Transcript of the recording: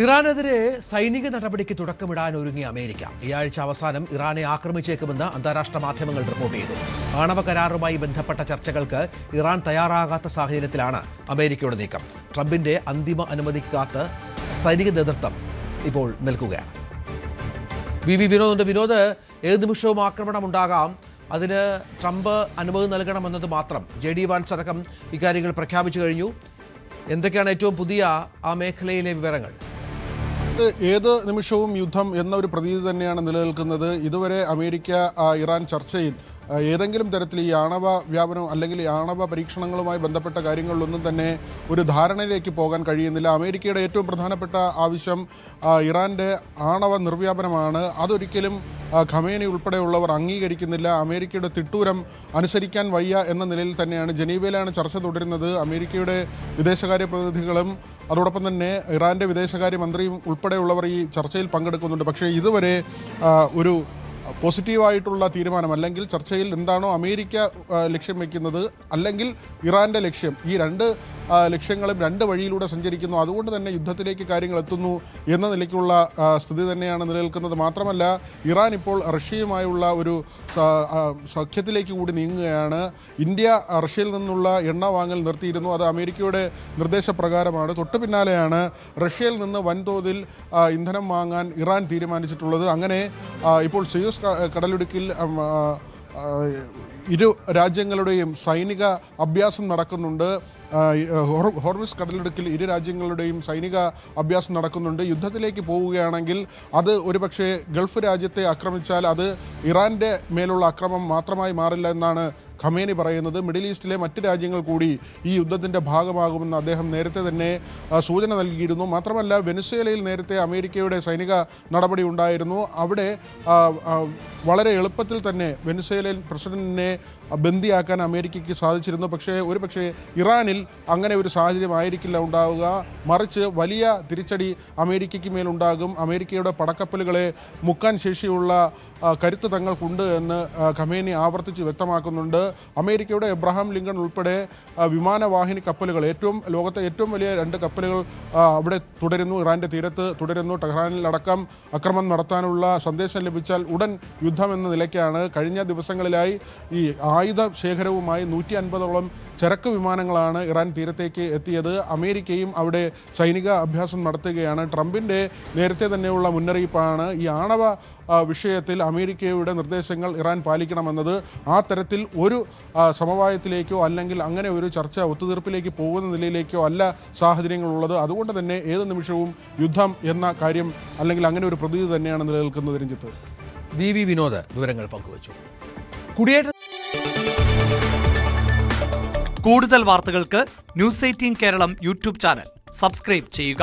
ഇറാനെതിരെ സൈനിക നടപടിക്ക് തുടക്കമിടാൻ ഒരുങ്ങിയ അമേരിക്ക ഈ ആഴ്ച അവസാനം ഇറാനെ ആക്രമിച്ചേക്കുമെന്ന് അന്താരാഷ്ട്ര മാധ്യമങ്ങൾ റിപ്പോർട്ട് ചെയ്തു. ആണവ കരാറുമായി ബന്ധപ്പെട്ട ചർച്ചകൾക്ക് ഇറാൻ തയ്യാറാകാത്ത സാഹചര്യത്തിലാണ് അമേരിക്കയുടെ നീക്കം. ട്രംപിന്റെ അന്തിമ അനുമതിക്ക് കാത്ത് സൈനിക നേതൃത്വം ഇപ്പോൾ നിൽക്കുകയാണ്. വിനോദ്, ഏത് നിമിഷവും ആക്രമണമുണ്ടാകാം. അതിന് ട്രംപ് അനുമതി നൽകണമെന്നത് മാത്രം. JD വാൻസ് അടക്കം ഇക്കാര്യങ്ങൾ പ്രഖ്യാപിച്ചു കഴിഞ്ഞു. എന്തൊക്കെയാണ് ഏറ്റവും പുതിയ ആ മേഖലയിലെ വിവരങ്ങൾ? ഏത് നിമിഷവും യുദ്ധം എന്ന ഒരു പ്രതീതി തന്നെയാണ് നിലനിൽക്കുന്നത്. ഇതുവരെ അമേരിക്ക ഇറാൻ ചർച്ചയിൽ ഏതെങ്കിലും തരത്തിൽ ഈ ആണവ വ്യാപനം അല്ലെങ്കിൽ ഈ ആണവ പരീക്ഷണങ്ങളുമായി ബന്ധപ്പെട്ട കാര്യങ്ങളിലൊന്നും തന്നെ ഒരു ധാരണയിലേക്ക് പോകാൻ കഴിയുന്നില്ല. അമേരിക്കയുടെ ഏറ്റവും പ്രധാനപ്പെട്ട ആവശ്യം ഇറാൻ്റെ ആണവ നിർവ്യാപനമാണ്. അതൊരിക്കലും ഖമേനി ഉൾപ്പെടെയുള്ളവർ അംഗീകരിക്കുന്നില്ല. അമേരിക്കയുടെ തിട്ടൂരം അനുസരിക്കാൻ വയ്യ എന്ന നിലയിൽ തന്നെയാണ് ജനീവയിലാണ് ചർച്ച തുടരുന്നത്. അമേരിക്കയുടെ വിദേശകാര്യ പ്രതിനിധികളും അതോടൊപ്പം തന്നെ ഇറാൻ്റെ വിദേശകാര്യ മന്ത്രിയും ഉൾപ്പെടെയുള്ളവർ ഈ ചർച്ചയിൽ പങ്കെടുക്കുന്നുണ്ട്. പക്ഷേ ഇതുവരെ ഒരു പോസിറ്റീവായിട്ടുള്ള തീരുമാനം അല്ലെങ്കിൽ ചർച്ചയിൽ എന്താണോ അമേരിക്ക ലക്ഷ്യം വയ്ക്കുന്നത് അല്ലെങ്കിൽ ഇറാൻ്റെ ലക്ഷ്യം, ഈ രണ്ട് ലക്ഷ്യങ്ങളും രണ്ട് വഴിയിലൂടെ സഞ്ചരിക്കുന്നു. അതുകൊണ്ട് തന്നെ യുദ്ധത്തിലേക്ക് കാര്യങ്ങൾ എത്തുന്നു എന്ന നിലയ്ക്കുള്ള സ്ഥിതി തന്നെയാണ് നിലനിൽക്കുന്നത്. മാത്രമല്ല ഇറാൻ ഇപ്പോൾ റഷ്യയുമായുള്ള ഒരു സഖ്യത്തിലേക്ക് കൂടി നീങ്ങുകയാണ്. ഇന്ത്യ റഷ്യയിൽ നിന്നുള്ള എണ്ണ വാങ്ങൽ നിർത്തിയിരുന്നു. അത് അമേരിക്കയുടെ നിർദ്ദേശപ്രകാരമാണ്. തൊട്ടു പിന്നാലെയാണ് റഷ്യയിൽ നിന്ന് വൻതോതിൽ ഇന്ധനം വാങ്ങാൻ ഇറാൻ തീരുമാനിച്ചിട്ടുള്ളത്. അങ്ങനെ ഇപ്പോൾ സിയൂസ് കടലിടുക്കിൽ ഇരു രാജ്യങ്ങളുടെയും സൈനിക അഭ്യാസം നടക്കുന്നുണ്ട്. ഹോർമുസ് കടലിടുക്കിൽ ഇരു രാജ്യങ്ങളുടെയും സൈനിക അഭ്യാസം നടക്കുന്നുണ്ട്. യുദ്ധത്തിലേക്ക് പോവുകയാണെങ്കിൽ അത് ഒരുപക്ഷെ ഗൾഫ് രാജ്യത്തെ ആക്രമിച്ചാൽ അത് ഇറാൻ്റെ മേലുള്ള ആക്രമണം മാത്രമായി മാറില്ല എന്നാണ് ഖമേനി പറയുന്നത്. മിഡിൽ ഈസ്റ്റിലെ മറ്റ് രാജ്യങ്ങൾ കൂടി ഈ യുദ്ധത്തിൻ്റെ ഭാഗമാകുമെന്ന് അദ്ദേഹം നേരത്തെ തന്നെ സൂചന നൽകിയിരുന്നു. മാത്രമല്ല വെനസ്വേലയിൽ നേരത്തെ അമേരിക്കയുടെ സൈനിക നടപടി ഉണ്ടായിരുന്നു. അവിടെ വളരെ എളുപ്പത്തിൽ തന്നെ വെനസ്വേലയിൽ പ്രസിഡന്റിനെ ബന്ദിയാക്കാൻ അമേരിക്കയ്ക്ക് സാധിച്ചിരുന്നു. പക്ഷേ ഇറാനിൽ അങ്ങനെ ഒരു സാഹചര്യം ആയിരിക്കില്ല ഉണ്ടാവുക. മറിച്ച് വലിയ തിരിച്ചടി അമേരിക്കയ്ക്ക് മേലുണ്ടാകും. അമേരിക്കയുടെ പടക്കപ്പലുകളെ മുക്കാൻ ശേഷിയുള്ള കരുത്ത് തങ്ങൾക്കുണ്ട് എന്ന് ഖമേനി ആവർത്തിച്ച് വ്യക്തമാക്കുന്നുണ്ട്. അമേരിക്കയുടെ എബ്രഹാം ലിങ്കൺ ഉൾപ്പെടെ വിമാനവാഹിനി കപ്പലുകൾ, ലോകത്തെ ഏറ്റവും വലിയ 2 കപ്പലുകൾ അവിടെ തുടരുന്നു, ഇറാൻ്റെ തീരത്ത് തുടരുന്നു. ടെഹ്റാനിലടക്കം ആക്രമണം നടത്താനുള്ള സന്ദേശം ലഭിച്ചാൽ ഉടൻ യുദ്ധം എന്ന നിലയ്ക്കാണ്. കഴിഞ്ഞ ദിവസങ്ങളിലായി ഈ ആയുധ ശേഖരവുമായി 150ഓളം ചരക്ക് വിമാനങ്ങളാണ് ഇറാൻ തീരത്തേക്ക് എത്തിയത്. അമേരിക്കയും അവിടെ സൈനിക അഭ്യാസം നടത്തുകയാണ്. ട്രംപിൻ്റെ നേരത്തെ തന്നെയുള്ള മുന്നറിയിപ്പാണ് ഈ ആണവ വിഷയത്തിൽ അമേരിക്കയുടെ നിർദ്ദേശങ്ങൾ ഇറാൻ പാലിക്കണമെന്നത്. ആ തരത്തിൽ ഒരു സമവായത്തിലേക്കോ അല്ലെങ്കിൽ അങ്ങനെ ഒരു ചർച്ച ഒത്തുതീർപ്പിലേക്ക് പോകുന്ന നിലയിലേക്കോ അല്ല സാഹചര്യങ്ങളുള്ളത്. അതുകൊണ്ട് തന്നെ ഏത് നിമിഷവും യുദ്ധം എന്ന കാര്യം അല്ലെങ്കിൽ അങ്ങനെ ഒരു പ്രതീതി തന്നെയാണ് നിലനിൽക്കുന്നത്. രഞ്ജിത്ത്, വിനോദ് വിവരങ്ങൾ പങ്കുവച്ചു. കൂടുതൽ വാർത്തകൾക്ക് News 18 Keralam YouTube channel subscribe ചെയ്യുക.